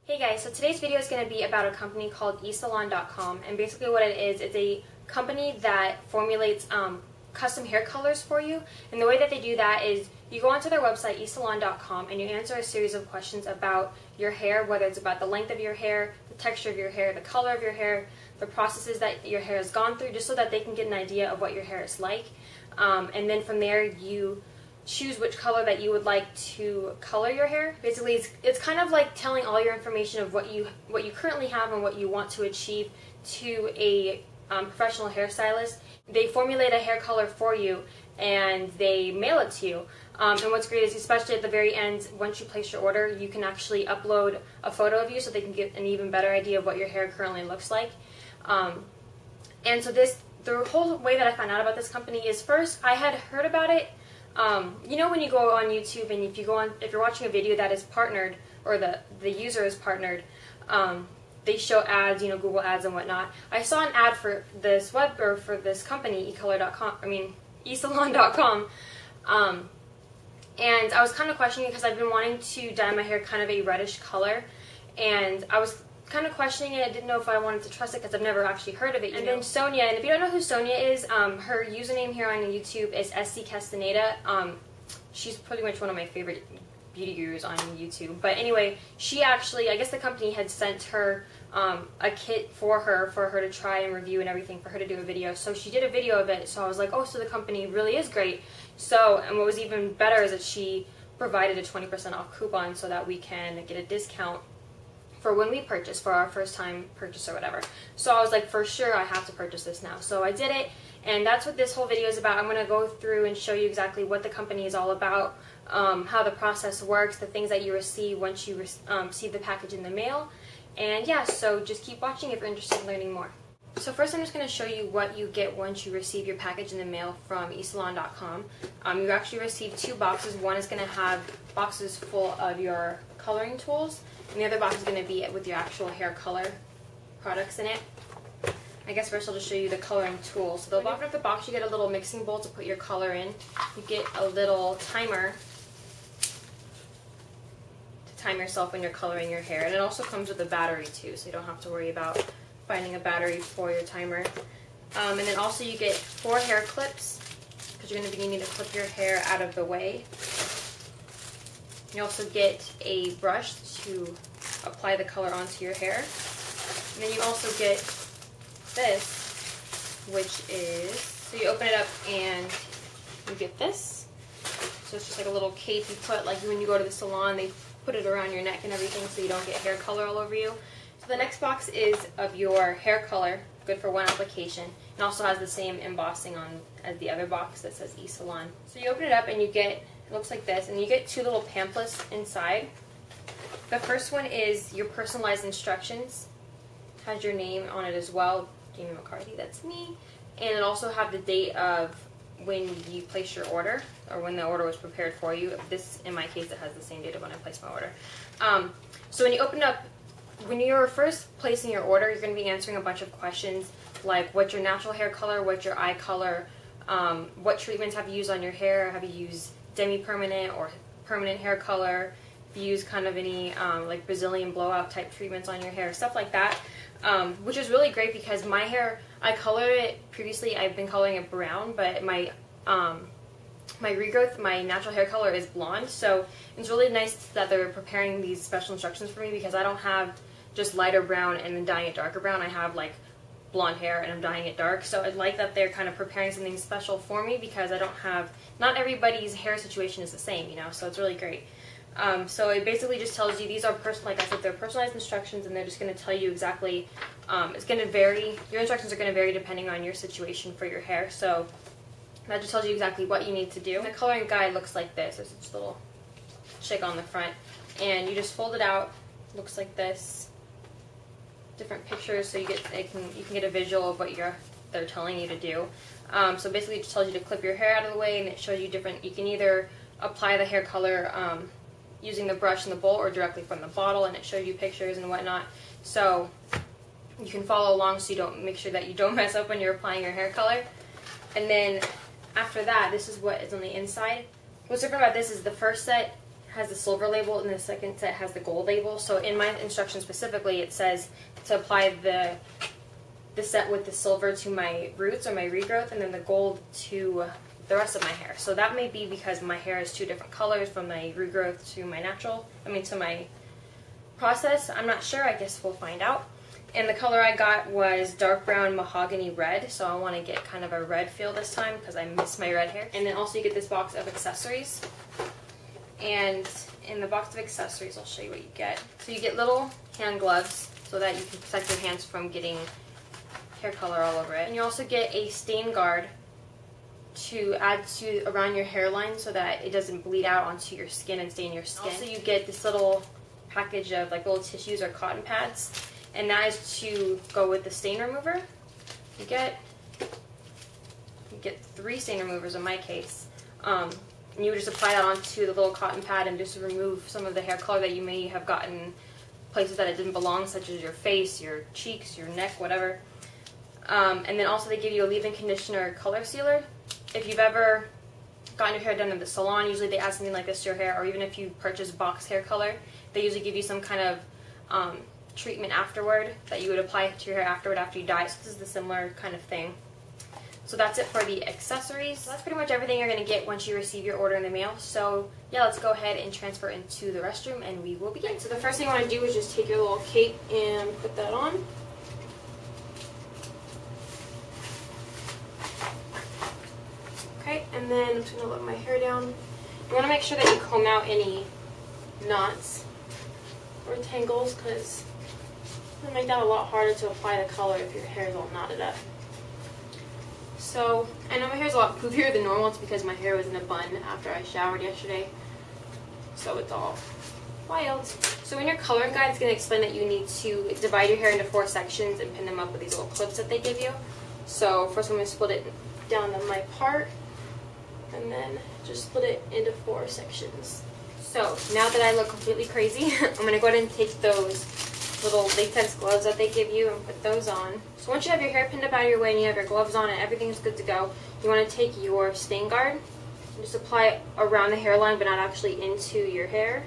Hey guys, so today's video is going to be about a company called esalon.com, and basically what it is, it's a company that formulates custom hair colors for you. And the way that they do that is you go onto their website, esalon.com, and you answer a series of questions about your hair, whether it's about the length of your hair, the texture of your hair, the color of your hair, the processes that your hair has gone through, just so that they can get an idea of what your hair is like. And then from there you choose which color that you would like to color your hair. Basically, it's kind of like telling all your information of what you currently have and what you want to achieve to a professional hairstylist. They formulate a hair color for you and they mail it to you. And what's great is, especially at the very end, once you place your order, you can actually upload a photo of you so they can get an even better idea of what your hair currently looks like. And so the whole way that I found out about this company is, first I had heard about it. You know, when you go on YouTube and if you're watching a video that is partnered, or the user is partnered, they show ads, you know, Google ads and whatnot. I saw an ad for this for this company, esalon.com, and I was kind of questioning it because I've been wanting to dye my hair kind of a reddish color, and I was kind of questioning it. I didn't know if I wanted to trust it because I've never actually heard of it. And then Sonia, and if you don't know who Sonia is, her username here on YouTube is SC Castaneda. She's pretty much one of my favorite beauty gurus on YouTube. But anyway, she actually, I guess the company had sent her a kit for her to try and review and everything, for her to do a video. So she did a video of it. So I was like, oh, so the company really is great. So, and what was even better is that she provided a 20% off coupon so that we can get a discount for when we purchase, for our first time purchase or whatever. So I was like, for sure I have to purchase this now. So I did it, and that's what this whole video is about. I'm going to go through and show you exactly what the company is all about, how the process works, the things that you receive once you receive the package in the mail. And yeah, so just keep watching if you're interested in learning more. So first I'm just going to show you what you get once you receive your package in the mail from esalon.com. You actually receive two boxes. One is going to have boxes full of your coloring tools, and the other box is going to be with your actual hair color products in it. I guess first I'll just show you the coloring tools. So the bottom of the box, you get a little mixing bowl to put your color in. You get a little timer to time yourself when you're coloring your hair, and it also comes with a battery too, so you don't have to worry about finding a battery for your timer. And then also you get 4 hair clips, because you're going to be needing to clip your hair out of the way. You also get a brush to apply the color onto your hair. And then you also get this, which is, so you open it up and you get this. So it's just like a little cape you put, like when you go to the salon, they put it around your neck and everything so you don't get hair color all over you. So the next box is of your hair color, good for one application. It also has the same embossing on as the other box that says eSalon. So you open it up and you get, it looks like this, and you get 2 little pamphlets inside. The first one is your personalized instructions. It has your name on it as well, Jamie McCarthy, that's me. And it also have the date of when you place your order, or when the order was prepared for you. This, in my case, it has the same date of when I placed my order. So when you open up, when you're first placing your order, you're going to be answering a bunch of questions like what's your natural hair color, what's your eye color, what treatments have you used on your hair, have you used demi-permanent or permanent hair color, if you use kind of any like Brazilian blowout type treatments on your hair, stuff like that, which is really great because my hair, I colored it previously, I've been coloring it brown, but my regrowth, my natural hair color is blonde, so it's really nice that they're preparing these special instructions for me because I don't have just lighter brown and then dyeing it darker brown. I have like blonde hair and I'm dyeing it dark, so I like that they're kind of preparing something special for me because I don't have, not everybody's hair situation is the same, you know, so it's really great. So it basically just tells you, these are like I said, they're personalized instructions, and they're just going to tell you exactly, it's going to vary, your instructions are going to vary depending on your situation for your hair, so that just tells you exactly what you need to do. The coloring guide looks like this. There's this little chick on the front, and you just fold it out, looks like this. Different pictures, so you can get a visual of what they're telling you to do. So basically, it just tells you to clip your hair out of the way, and it shows you different. You can either apply the hair color using the brush in the bowl or directly from the bottle, and it shows you pictures and whatnot. So you can follow along, so you don't make sure that you don't mess up when you're applying your hair color. And then after that, this is what is on the inside. What's different about this is the first set has the silver label and the second set has the gold label. So in my instructions specifically, it says to apply the set with the silver to my roots or my regrowth, and then the gold to the rest of my hair. So that may be because my hair is two different colors from my regrowth to my to my process. I'm not sure. I guess we'll find out. And the color I got was dark brown mahogany red, so I want to get kind of a red feel this time because I miss my red hair. And then also you get this box of accessories. And in the box of accessories, I'll show you what you get. So you get little hand gloves so that you can protect your hands from getting hair color all over it. And you also get a stain guard to add to around your hairline so that it doesn't bleed out onto your skin and stain your skin. Also you get this little package of like little tissues or cotton pads, and that is to go with the stain remover. You get 3 stain removers in my case. And you would just apply that onto the little cotton pad and just remove some of the hair color that you may have gotten places that it didn't belong, such as your face, your cheeks, your neck, whatever. And then also they give you a leave-in conditioner color sealer. If you've ever gotten your hair done at the salon, usually they add something like this to your hair, or even if you purchase box hair color, they usually give you some kind of treatment afterward that you would apply to your hair after you dye. So this is the similar kind of thing. So that's it for the accessories. So that's pretty much everything you're going to get once you receive your order in the mail. So yeah, let's go ahead and transfer into the restroom and we will begin. So the first thing you want to do is just take your little cape and put that on. Okay, and then I'm just going to let my hair down. You want to make sure that you comb out any knots or tangles, because it'll make that a lot harder to apply the color if your hair is all knotted up. So, I know my hair is a lot poofier than normal. It's because my hair was in a bun after I showered yesterday. So it's all wild. So in your coloring guide, it's going to explain that you need to divide your hair into 4 sections and pin them up with these little clips that they give you. So first I'm going to split it down my part, and then just split it into 4 sections. So now that I look completely crazy, I'm going to go ahead and take those little latex gloves that they give you and put those on. So once you have your hair pinned up out of your way and you have your gloves on and everything is good to go, you want to take your stain guard and just apply it around the hairline but not actually into your hair.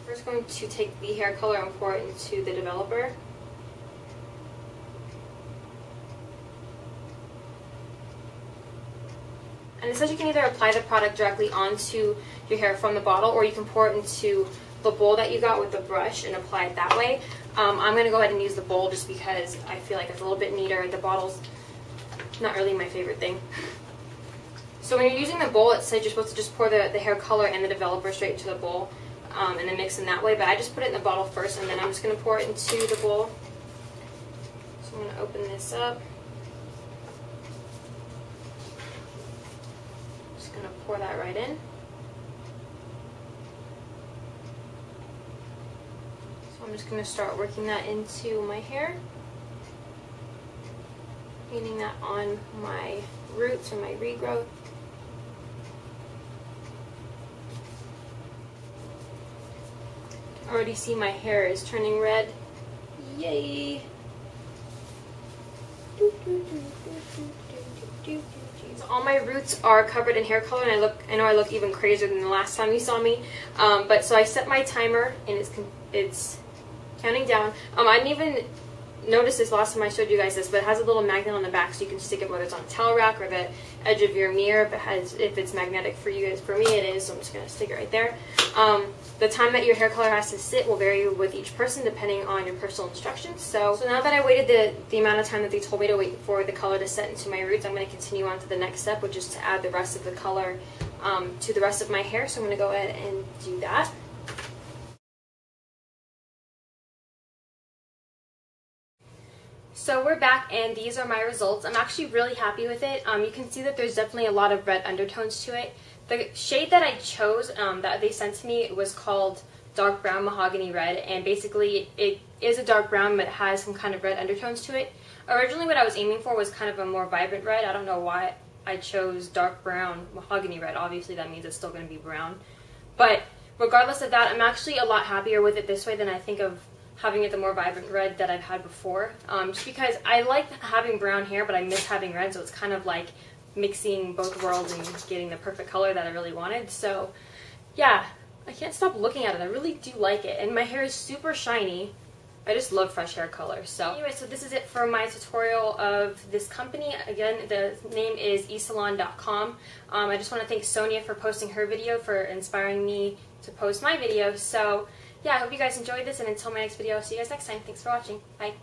First going to take the hair color and pour it into the developer. And it says you can either apply the product directly onto your hair from the bottle, or you can pour it into the bowl that you got with the brush and apply it that way. I'm going to go ahead and use the bowl just because I feel like it's a little bit neater. The bottle's not really my favorite thing. So when you're using the bowl, it says you're supposed to just pour the hair color and the developer straight into the bowl and then mix in that way. But I just put it in the bottle first, and then I'm just going to pour it into the bowl. So I'm going to open this up. Going to pour that right in. So I'm just going to start working that into my hair, painting that on my roots or my regrowth. I already see my hair is turning red. Yay! All my roots are covered in hair color, and I know I look even crazier than the last time you saw me. But so I set my timer, and it's counting down. I didn't even notice this last time I showed you guys this, but it has a little magnet on the back, so you can stick it whether it's on a towel rack or the edge of your mirror if it's magnetic for you guys. For me it is, so I'm just going to stick it right there. The time that your hair color has to sit will vary with each person depending on your personal instructions. So now that I waited the amount of time that they told me to wait for the color to set into my roots, I'm going to continue on to the next step, which is to add the rest of the color to the rest of my hair. So I'm going to go ahead and do that. So we're back, and these are my results. I'm actually really happy with it. You can see that there's definitely a lot of red undertones to it. The shade that I chose that they sent to me was called dark brown mahogany red, and basically it is a dark brown but it has some kind of red undertones to it. Originally what I was aiming for was kind of a more vibrant red. I don't know why I chose dark brown mahogany red. Obviously that means it's still going to be brown. But regardless of that, I'm actually a lot happier with it this way than I think of having it the more vibrant red that I've had before. Just because I like having brown hair but I miss having red, so it's kind of like mixing both worlds and getting the perfect color that I really wanted. So yeah, I can't stop looking at it. I really do like it. And my hair is super shiny. I just love fresh hair color. So anyway, so this is it for my tutorial of this company. Again, the name is esalon.com. I just want to thank Sonia for posting her video, for inspiring me to post my video. So yeah, I hope you guys enjoyed this, and until my next video, I'll see you guys next time. Thanks for watching. Bye.